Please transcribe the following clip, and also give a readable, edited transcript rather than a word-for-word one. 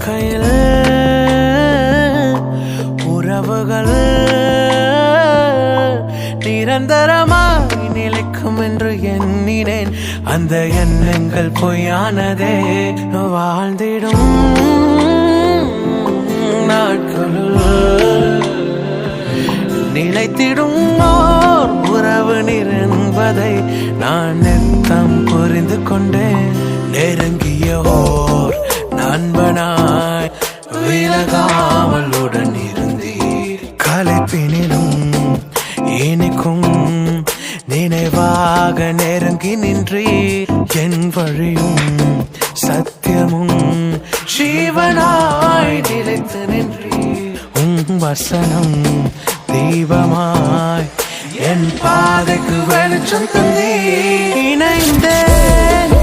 வாழ்க்கையில் உறவுகள் நிரந்தரமாய் நிலைக்கும் என்று எண்ணினேன். அந்த எண்ணங்கள் பொய்யானதே. வாழ்ந்திடும் நாட்களுள் நிலைத்திடும் ஓர் உறவு என்பதை நான் நித்தம் புரிந்து கொண்டேன். நெருங்கிய ஓர் நண்பனாய் விலகாமல் உடன் இருந்தீர். கலைப்பினிலும் இனிக்கும் நினைவாக நெருங்கி நின்றீர். என் வழியும் சத்தியமும் ஜீவனாய் நிலைத்து நின்றீர். வசனம் தீபமாய் என் பாதைக்கு வெளிச்சம் தந்தீர். இணைந்தேன்